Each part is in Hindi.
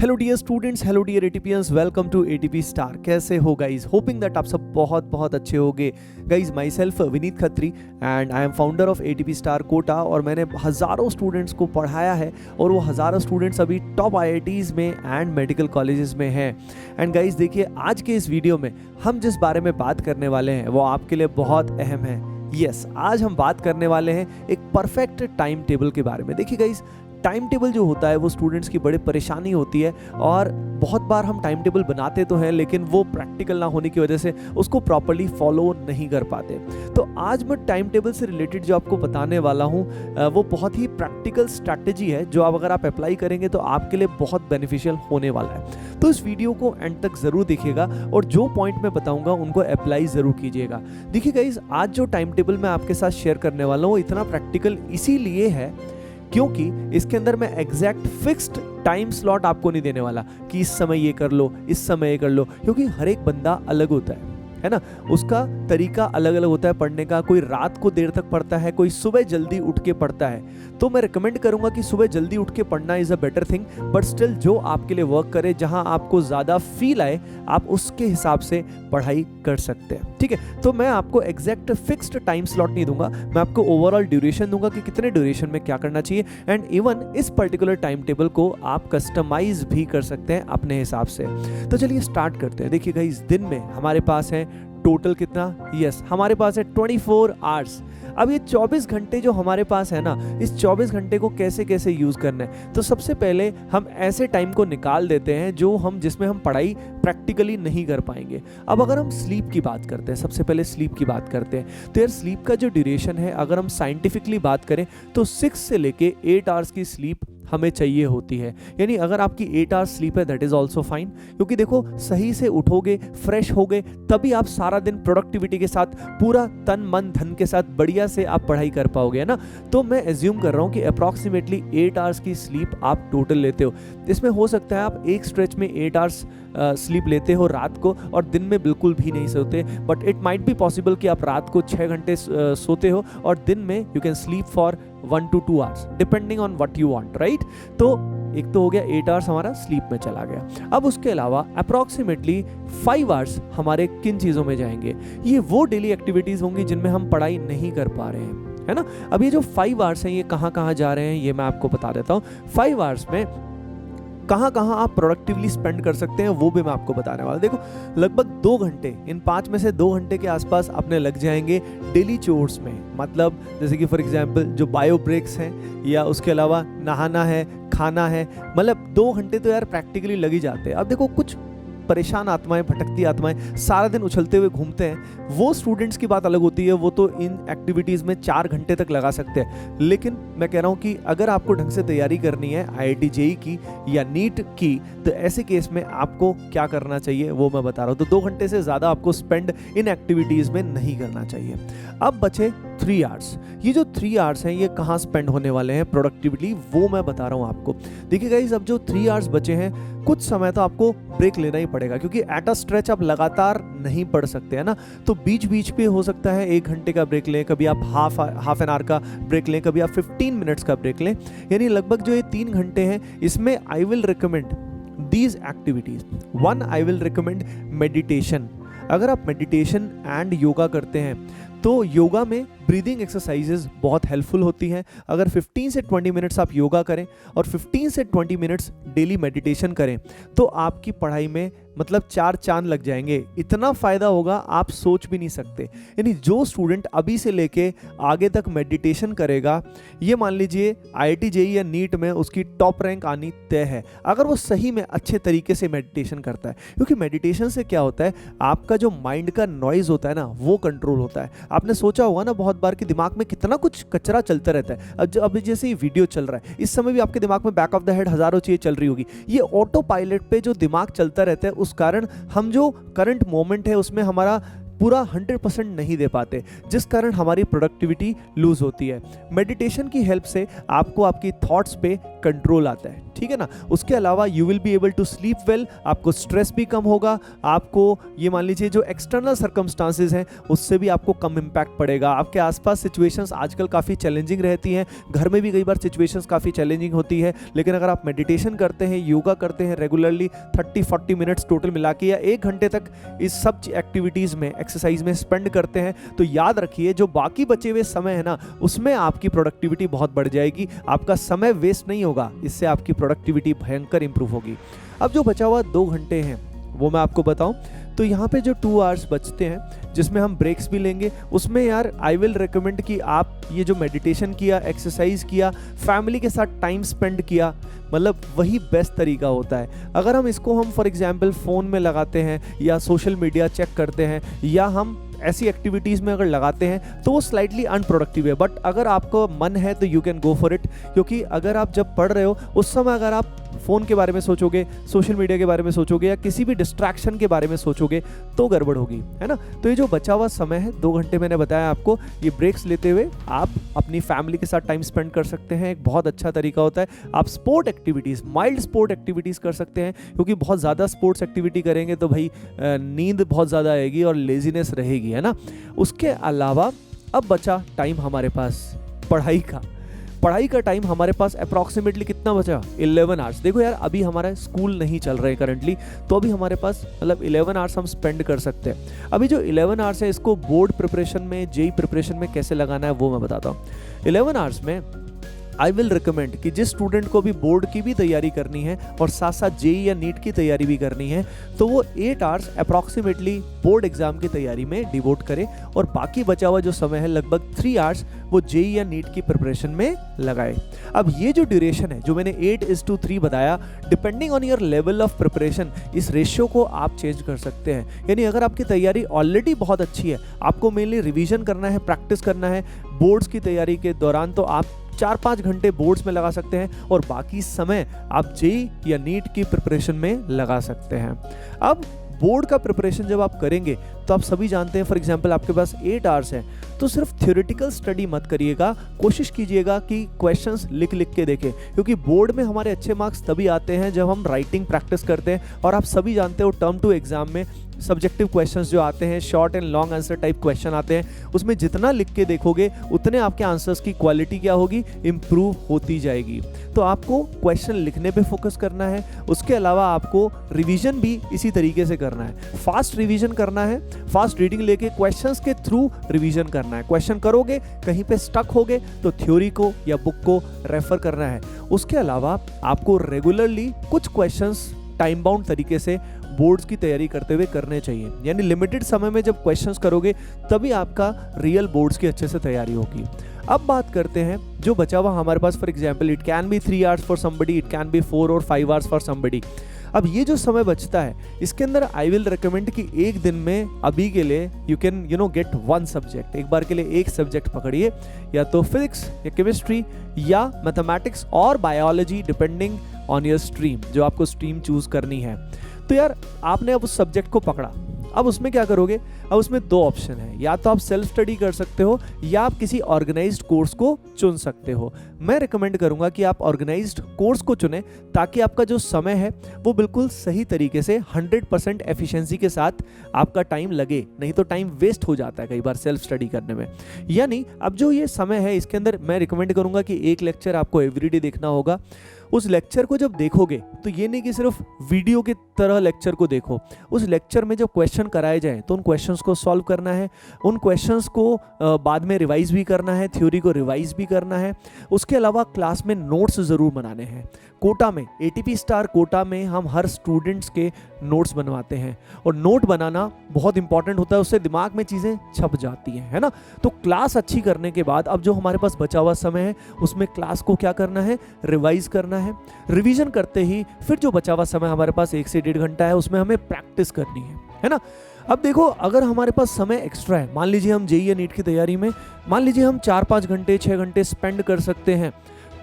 Hello dear students, hello dear ATPians, welcome to ATP star. कैसे हो गाइज? होपिंग दैट आप सब बहुत बहुत अच्छे होगे guys. Myself Vineet Khatri and I am founder of ATP star Kota और मैंने हज़ारों स्टूडेंट्स को पढ़ाया है और वो हज़ारों स्टूडेंट्स अभी टॉप आईआईटीज़ में एंड मेडिकल कॉलेजेस में हैं। एंड गाइज देखिए, आज के इस वीडियो में हम जिस बारे में बात करने वाले हैं वो आपके लिए बहुत अहम है। यस, आज हम बात करने वाले हैं एक परफेक्ट टाइम टेबल के बारे में। देखिए गाइज, टाइम टेबल जो होता है वो स्टूडेंट्स की बड़ी परेशानी होती है और बहुत बार हम टाइम टेबल बनाते तो हैं लेकिन वो प्रैक्टिकल ना होने की वजह से उसको प्रॉपर्ली फॉलो नहीं कर पाते। तो आज मैं टाइम टेबल से रिलेटेड जो आपको बताने वाला हूँ वो बहुत ही प्रैक्टिकल स्ट्रैटेजी है जो अगर आप अप्लाई करेंगे तो आपके लिए बहुत बेनिफिशियल होने वाला है। तो इस वीडियो को एंड तक ज़रूर देखिएगा और जो पॉइंट मैं बताऊँगा उनको अप्लाई ज़रूर कीजिएगा। देखिए गाइस, आज जो टाइम टेबल मैं आपके साथ शेयर करने वाला हूँ इतना प्रैक्टिकल इसीलिए है क्योंकि इसके अंदर मैं एग्जैक्ट फिक्स्ड टाइम स्लॉट आपको नहीं देने वाला कि इस समय ये कर लो, इस समय ये कर लो, क्योंकि हर एक बंदा अलग होता है ना। उसका तरीका अलग अलग होता है पढ़ने का। कोई रात को देर तक पढ़ता है, कोई सुबह जल्दी उठ के पढ़ता है। तो मैं रिकमेंड करूंगा कि सुबह जल्दी उठ के पढ़ना is a better thing, but still जो आपके लिए वर्क करे, जहां आपको ज़्यादा फील आए, आप उसके हिसाब से पढ़ाई कर सकते हैं। ठीक है, तो मैं आपको एग्जैक्ट फिक्स्ड टाइम स्लॉट नहीं दूंगा, मैं आपको ओवरऑल ड्यूरेशन दूंगा कि कितने ड्यूरेशन में क्या करना चाहिए। एंड इवन इस पर्टिकुलर टाइम टेबल को आप कस्टमाइज भी कर सकते हैं अपने हिसाब से। तो चलिए स्टार्ट करते हैं। देखिएगा, इस दिन में हमारे पास है टोटल कितना? यस, हमारे पास है 24 आवर्स। अब ये 24 घंटे जो हमारे पास है ना, इस 24 घंटे को कैसे कैसे यूज़ करना है। तो सबसे पहले हम ऐसे टाइम को निकाल देते हैं जिसमें हम पढ़ाई प्रैक्टिकली नहीं कर पाएंगे। अब अगर हम स्लीप की बात करते हैं, सबसे पहले स्लीप की बात करते हैं, तो यार स्लीप का जो ड्यूरेशन है, अगर हम साइंटिफिकली बात करें तो 6 से लेके 8 आवर्स की स्लीप हमें चाहिए होती है। यानी अगर आपकी 8 आवर्स स्लीप है दैट इज ऑल्सो फाइन, क्योंकि देखो सही से उठोगे, फ्रेश होगे, तभी आप सारा दिन प्रोडक्टिविटी के साथ, पूरा तन मन धन के साथ बढ़िया से आप पढ़ाई कर पाओगे, है ना। तो मैं एज्यूम कर रहा हूँ कि अप्रॉक्सीमेटली 8 आवर्स की स्लीप आप टोटल लेते हो। इसमें हो सकता है आप एक स्ट्रेच में 8 आवर्स स्लीप लेते हो रात को और दिन में बिल्कुल भी नहीं सोते, but it might be possible कि आप रात को 6 घंटे सोते हो और दिन में you can sleep for 1 to 2 hours depending on what you want, right. तो एक तो हो गया 8 आवर्स हमारा स्लीप में चला गया। अब उसके अलावा अप्रॉक्सीमेटली 5 आवर्स हमारे किन चीज़ों में जाएंगे? ये वो डेली एक्टिविटीज़ होंगी जिनमें हम पढ़ाई नहीं कर पा रहे हैं, है ना। अब ये जो 5 आवर्स हैं ये कहाँ कहाँ जा रहे हैं ये मैं आपको बता देता हूँ। 5 आवर्स में कहाँ कहाँ आप प्रोडक्टिवली स्पेंड कर सकते हैं वो भी मैं आपको बताने वाला। देखो, लगभग 2 घंटे, इन 5 में से 2 घंटे के आसपास अपने लग जाएंगे डेली चोर्स में। मतलब जैसे कि फॉर एग्जांपल जो बायो ब्रेक्स हैं या उसके अलावा नहाना है, खाना है, मतलब 2 घंटे तो यार प्रैक्टिकली लग ही जाते हैं। अब देखो, कुछ परेशान आत्माएं, भटकती आत्माएं सारा दिन उछलते हुए घूमते हैं, वो स्टूडेंट्स की बात अलग होती है, वो तो इन एक्टिविटीज़ में 4 घंटे तक लगा सकते हैं। लेकिन मैं कह रहा हूँ कि अगर आपको ढंग से तैयारी करनी है आईआईटी जेईई की या नीट की, तो ऐसे केस में आपको क्या करना चाहिए वो मैं बता रहा हूँ। तो 2 घंटे से ज़्यादा आपको स्पेंड इन एक्टिविटीज़ में नहीं करना चाहिए। अब बचे 3 आवर्स। ये जो 3 आवर्स हैं ये कहाँ स्पेंड होने वाले हैं प्रोडक्टिवली, वो मैं बता रहा हूँ आपको। देखिए गाइस, अब जो 3 आवर्स बचे हैं, कुछ समय तो आपको ब्रेक लेना ही पड़ेगा, क्योंकि एट अ स्ट्रेच आप लगातार नहीं पढ़ सकते, है ना। तो बीच बीच पे हो सकता है 1 घंटे का ब्रेक लें, कभी आप हाफ एन आवर का ब्रेक लें, कभी आप 15 मिनट्स का ब्रेक लें। यानी लगभग जो ये 3 घंटे हैं इसमें I will recommend these activities. 1, I will recommend meditation. अगर आप मेडिटेशन एंड योगा करते हैं तो योगा में ब्रीदिंग एक्सरसाइजेज बहुत हेल्पफुल होती हैं। अगर 15 से 20 मिनट्स आप योगा करें और 15 से 20 मिनट्स डेली मेडिटेशन करें तो आपकी पढ़ाई में मतलब 4 चांद लग जाएंगे। इतना फ़ायदा होगा आप सोच भी नहीं सकते। यानी जो स्टूडेंट अभी से लेके आगे तक मेडिटेशन करेगा, ये मान लीजिए आईआईटी जेईई या नीट में उसकी टॉप रैंक आनी तय है, अगर वो सही में अच्छे तरीके से मेडिटेशन करता है। क्योंकि मेडिटेशन से क्या होता है, आपका जो माइंड का नॉइज़ होता है ना वो कंट्रोल होता है। आपने सोचा होगा ना बहुत बार कि दिमाग में कितना कुछ कचरा चलता रहता है। अभी जैसे ये वीडियो चल रहा है, इस समय भी आपके दिमाग में बैक ऑफ द हेड हज़ारों चीज़ें चल रही होगी। ये ऑटो पायलट पे जो दिमाग चलता रहता है, उस कारण हम जो करंट मोमेंट है उसमें हमारा पूरा 100% नहीं दे पाते, जिस कारण हमारी प्रोडक्टिविटी लूज होती है। मेडिटेशन की हेल्प से आपको आपकी थॉट्स पे कंट्रोल आता है। ठीक है ना। उसके अलावा you will be able to sleep well, आपको स्ट्रेस भी कम होगा, आपको ये मान लीजिए जो एक्सटर्नल सर्कमस्टांसेस हैं उससे भी आपको कम इम्पैक्ट पड़ेगा। आपके आसपास सिचुएशंस आजकल काफ़ी चैलेंजिंग रहती हैं, घर में भी कई बार सिचुएशंस काफ़ी चैलेंजिंग होती है, लेकिन अगर आप मेडिटेशन करते हैं, योगा करते हैं रेगुलरली 30-40 मिनट्स टोटल मिला के या 1 घंटे तक इस सब एक्टिविटीज़ में, एक्सरसाइज में स्पेंड करते हैं, तो याद रखिए जो बाकी बचे हुए समय है ना उसमें आपकी प्रोडक्टिविटी बहुत बढ़ जाएगी, आपका समय वेस्ट नहीं होगा, इससे आपकी प्रोडक्टिविटी भयंकर इंप्रूव होगी। अब जो बचा हुआ 2 घंटे हैं वो मैं आपको बताऊं, तो यहाँ पे जो 2 आवर्स बचते हैं जिसमें हम ब्रेक्स भी लेंगे, उसमें यार आई विल रिकमेंड कि आप ये जो मेडिटेशन किया, एक्सरसाइज किया, फैमिली के साथ टाइम स्पेंड किया, मतलब वही बेस्ट तरीका होता है। अगर हम इसको फॉर एग्जांपल फ़ोन में लगाते हैं या सोशल मीडिया चेक करते हैं या हम ऐसी एक्टिविटीज़ में अगर लगाते हैं तो वो स्लाइटली अनप्रोडक्टिव है, बट अगर आपको मन है तो you can go for it. क्योंकि अगर आप जब पढ़ रहे हो उस समय अगर आप फ़ोन के बारे में सोचोगे, सोशल मीडिया के बारे में सोचोगे या किसी भी डिस्ट्रैक्शन के बारे में सोचोगे तो गड़बड़ होगी, है ना। तो ये जो बचा हुआ समय है 2 घंटे मैंने बताया आपको, ये ब्रेक्स लेते हुए आप अपनी फैमिली के साथ टाइम स्पेंड कर सकते हैं, एक बहुत अच्छा तरीका होता है। आप sport activities, mild sport activities कर सकते हैं, क्योंकि बहुत ज़्यादा स्पोर्ट्स एक्टिविटी करेंगे तो भाई नींद बहुत ज़्यादा आएगी और लेजीनेस रहेगी, है ना। उसके अलावा अब बचा टाइम हमारे पास पढ़ाई का टाइम हमारे पास अप्रॉक्सीमेटली कितना बचा, 11 आवर्स। देखो यार अभी हमारा स्कूल नहीं चल रहे करंटली, तो अभी हमारे पास मतलब 11 आवर्स हम स्पेंड कर सकते हैं। अभी जो 11 आवर्स है इसको बोर्ड प्रिपरेशन में, जेई प्रिपरेशन में कैसे लगाना है वो मैं बताता हूँ। 11 आवर्स में आई विल रिकमेंड कि जिस स्टूडेंट को भी बोर्ड की भी तैयारी करनी है और साथ साथ जेई या नीट की तैयारी भी करनी है तो वो 8 आवर्स अप्रॉक्सीमेटली बोर्ड एग्जाम की तैयारी में डिवोट करे और बाकी बचा हुआ जो समय है लगभग 3 आवर्स वो जेई या नीट की प्रिपरेशन में लगाए। अब ये जो ड्यूरेशन है जो मैंने 8:3 बताया, depending on your level of preparation इस रेशियो को आप चेंज कर सकते हैं। यानी अगर आपकी तैयारी ऑलरेडी बहुत अच्छी है, आपको मेनली रिवीजन करना है, प्रैक्टिस करना है बोर्ड्स की तैयारी के दौरान, तो आप 4-5 घंटे बोर्ड्स में लगा सकते हैं और बाकी समय आप जेई या नीट की प्रिपरेशन में लगा सकते हैं। अब बोर्ड का प्रिपरेशन जब आप करेंगे तो आप सभी जानते हैं, फॉर एग्जांपल आपके पास 8 आवर्स है तो सिर्फ थ्योरेटिकल स्टडी मत करिएगा, कोशिश कीजिएगा कि क्वेश्चंस लिख के देखें, क्योंकि बोर्ड में हमारे अच्छे मार्क्स तभी आते हैं जब हम राइटिंग प्रैक्टिस करते हैं। और आप सभी जानते हो टर्म 2 एग्जाम में सब्जेक्टिव क्वेश्चंस जो आते हैं, short and long answer type question आते हैं, उसमें जितना लिख के देखोगे उतने आपके आंसर्स की क्वालिटी क्या होगी, इंप्रूव होती जाएगी। तो आपको क्वेश्चन लिखने पे फोकस करना है, उसके अलावा आपको रिवीजन भी इसी तरीके से करना है, फास्ट रिवीजन करना है, फास्ट रीडिंग लेके क्वेश्चंस के थ्रू रिवीजन करना है। क्वेश्चन करोगे कहीं पे स्टक होगे तो थ्योरी को या बुक को रेफर करना है। उसके अलावा आपको रेगुलरली कुछ क्वेश्चंस टाइम बाउंड तरीके से बोर्ड्स की तैयारी करते हुए करने चाहिए, यानी लिमिटेड समय में जब क्वेश्चंस करोगे तभी आपका रियल बोर्ड्स की अच्छे से तैयारी होगी। अब बात करते हैं जो बचा हुआ हमारे पास, for example it can be 3 hours for somebody, it can be 4 or 5 hours for somebody. अब ये जो समय बचता है इसके अंदर आई विल रिकमेंड कि एक दिन में अभी के लिए यू कैन गेट 1 सब्जेक्ट, एक बार के लिए एक सब्जेक्ट पकड़िए, या तो फिजिक्स या केमिस्ट्री या मैथमेटिक्स और biology, depending on your stream, जो आपको स्ट्रीम चूज करनी है। तो यार आपने अब उस सब्जेक्ट को पकड़ा, अब उसमें क्या करोगे, अब उसमें 2 ऑप्शन है, या तो आप सेल्फ स्टडी कर सकते हो या आप किसी ऑर्गेनाइज्ड कोर्स को चुन सकते हो। मैं रिकमेंड करूंगा कि आप ऑर्गेनाइज्ड कोर्स को चुनें ताकि आपका जो समय है वो बिल्कुल सही तरीके से 100% एफिशिएंसी के साथ आपका टाइम लगे, नहीं तो टाइम वेस्ट हो जाता है कई बार सेल्फ स्टडी करने में। यानी अब जो ये समय है इसके अंदर मैं रिकमेंड करूंगा कि एक लेक्चर आपको एवरीडे देखना होगा। उस लेक्चर को जब देखोगे तो ये नहीं कि सिर्फ वीडियो की तरह लेक्चर को देखो, उस लेक्चर में जब क्वेश्चन कराए जाएं तो उन क्वेश्चंस को सॉल्व करना है, उन क्वेश्चंस को बाद में रिवाइज भी करना है, थ्योरी को रिवाइज भी करना है। उसके अलावा क्लास में नोट्स ज़रूर बनाने हैं। कोटा में, एटीपी स्टार कोटा में हम हर स्टूडेंट्स के नोट्स बनवाते हैं और नोट बनाना बहुत इंपॉर्टेंट होता है, उससे दिमाग में चीज़ें छप जाती हैं, है ना। तो क्लास अच्छी करने के बाद अब जो हमारे पास बचा हुआ समय है उसमें क्लास को क्या करना है, रिवाइज करना है। रिवीजन करते ही फिर जो बचा हुआ समय हमारे पास 1 से 1.5 घंटा है उसमें हमें प्रैक्टिस करनी है ना। अब देखो अगर हमारे पास समय एक्स्ट्रा है, मान लीजिए हम जेईई या नीट की तैयारी में मान लीजिए हम 4-5 घंटे 6 घंटे स्पेंड कर सकते हैं,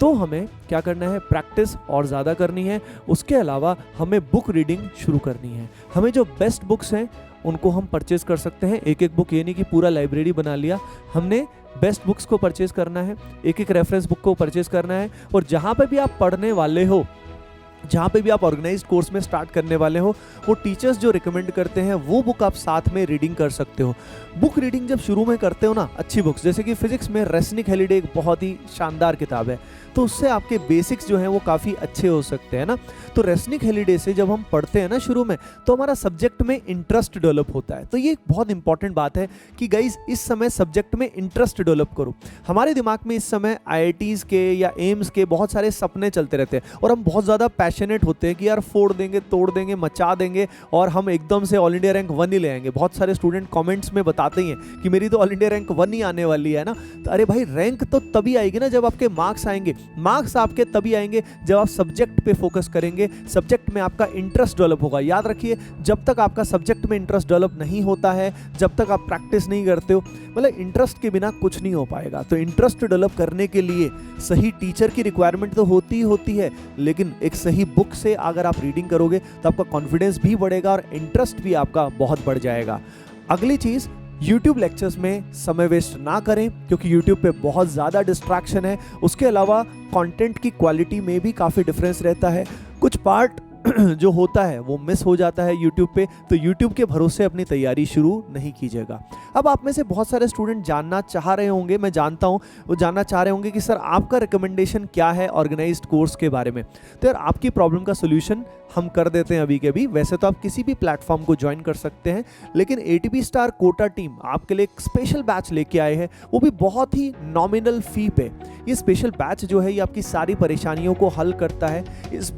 तो हमें क्या करना है, प्रैक्टिस और ज़्यादा करनी है। उसके अलावा हमें बुक रीडिंग शुरू करनी है। हमें जो बेस्ट बुक्स हैं उनको हम परचेज कर सकते हैं। एक एक बुक, ये नहीं कि पूरा लाइब्रेरी बना लिया, हमने बेस्ट बुक्स को परचेज करना है, एक एक रेफरेंस बुक को परचेज करना है। और जहाँ पे भी आप पढ़ने वाले हो जहाँ पे भी आप ऑर्गेनाइज्ड कोर्स में स्टार्ट करने वाले हो, वो टीचर्स जो रिकमेंड करते हैं वो बुक आप साथ में रीडिंग कर सकते हो। बुक रीडिंग जब शुरू में करते हो ना, अच्छी बुक्स जैसे कि फिजिक्स में रेसनिक हेलिडे एक बहुत ही शानदार किताब है, तो उससे आपके बेसिक्स जो हैं वो काफ़ी अच्छे हो सकते हैं ना। तो रेसनिक हेलिडे से जब हम पढ़ते हैं ना शुरू में, तो हमारा सब्जेक्ट में इंटरेस्ट डेवलप होता है। तो ये एक बहुत इंपॉर्टेंट बात है कि गाइज इस समय सब्जेक्ट में इंटरेस्ट डेवलप करो। हमारे दिमाग में इस समय IITs के या एम्स के बहुत सारे सपने चलते रहते हैं और हम बहुत ज़्यादा पैशनेट होते हैं कि यार फोड़ देंगे, तोड़ देंगे, मचा देंगे और हम एकदम से ऑल इंडिया रैंक 1 ही ले आएंगे। बहुत सारे स्टूडेंट कमेंट्स में बताते ही हैं कि मेरी तो ऑल इंडिया रैंक 1 ही आने वाली है ना। तो अरे भाई, रैंक तो तभी आएगी ना जब आपके मार्क्स आएंगे। मार्क्स आपके तभी आएंगे जब आप सब्जेक्ट पे फोकस करेंगे, सब्जेक्ट में आपका इंटरेस्ट डेवलप होगा। याद रखिए, जब तक आपका सब्जेक्ट में इंटरेस्ट डेवलप नहीं होता है, जब तक आप प्रैक्टिस नहीं करते हो, मतलब इंटरेस्ट के बिना कुछ नहीं हो पाएगा। तो इंटरेस्ट डेवलप करने के लिए सही टीचर की रिक्वायरमेंट तो होती ही होती है, लेकिन एक सही बुक से अगर आप रीडिंग करोगे तो आपका कॉन्फिडेंस भी बढ़ेगा और इंटरेस्ट भी आपका बहुत बढ़ जाएगा। अगली चीज, YouTube लेक्चर्स में समय वेस्ट ना करें, क्योंकि YouTube पे बहुत ज़्यादा डिस्ट्रैक्शन है। उसके अलावा कंटेंट की क्वालिटी में भी काफ़ी डिफरेंस रहता है। कुछ पार्ट जो होता है वो मिस हो जाता है YouTube पे, तो YouTube के भरोसे अपनी तैयारी शुरू नहीं कीजिएगा। अब आप में से बहुत सारे स्टूडेंट जानना चाह रहे होंगे, मैं जानता हूँ, वो जानना चाह रहे होंगे कि सर आपका रिकमेंडेशन क्या है ऑर्गेनाइज्ड कोर्स के बारे में। तो यार, आपकी प्रॉब्लम का सोल्यूशन हम कर देते हैं अभी के अभी। वैसे तो आप किसी भी प्लेटफॉर्म को ज्वाइन कर सकते हैं, लेकिन ATP स्टार कोटा टीम आपके लिए एक स्पेशल बैच लेके आए हैं, वो भी बहुत ही नॉमिनल फी पे। ये स्पेशल बैच जो है ये आपकी सारी परेशानियों को हल करता है। इस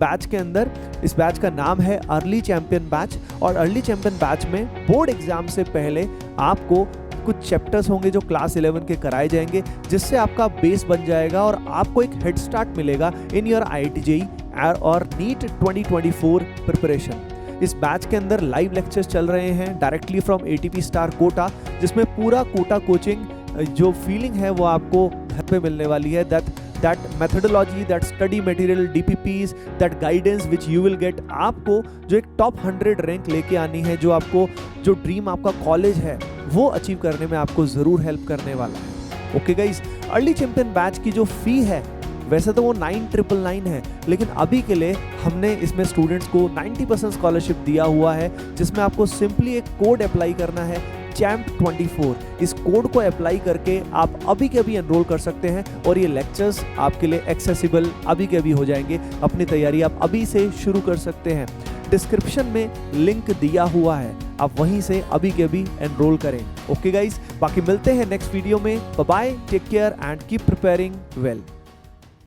बैच का नाम है अर्ली चैंपियन बैच, और अर्ली चैंपियन बैच में बोर्ड एग्जाम से पहले आपको कुछ चैप्टर्स होंगे जो क्लास 11 के कराए जाएंगे, जिससे आपका बेस बन जाएगा और आपको एक हेड स्टार्ट मिलेगा इन योर IIT JEE और नीट 2024 प्रिपरेशन। इस बैच के अंदर लाइव लेक्चर्स चल रहे हैं directly from ATP star Kota, जिसमें पूरा कोटा कोचिंग जो फीलिंग है वो आपको घर पे मिलने वाली है। that methodology, that study material, DPPs, that guidance which you will get, आपको जो एक टॉप 100 रैंक लेके आनी है, जो आपको जो ड्रीम आपका कॉलेज है वो अचीव करने में आपको ज़रूर हेल्प करने वाला है। Okay guys, early champion batch की जो फी है वैसे तो वो 9,999 है, लेकिन अभी के लिए हमने इसमें स्टूडेंट्स को 90% स्कॉलरशिप दिया हुआ है, जिसमें आपको सिंपली एक कोड अप्लाई करना है, CHAMP24। इस कोड को अप्लाई करके आप अभी के अभी एनरोल कर सकते हैं और ये लेक्चर्स आपके लिए एक्सेसिबल अभी के अभी हो जाएंगे। अपनी तैयारी आप अभी से शुरू कर सकते हैं। डिस्क्रिप्शन में लिंक दिया हुआ है, आप वहीं से अभी के अभी एनरोल करें। ओके गाइज, बाकी मिलते हैं नेक्स्ट वीडियो में। Bye bye, take care and keep preparing well.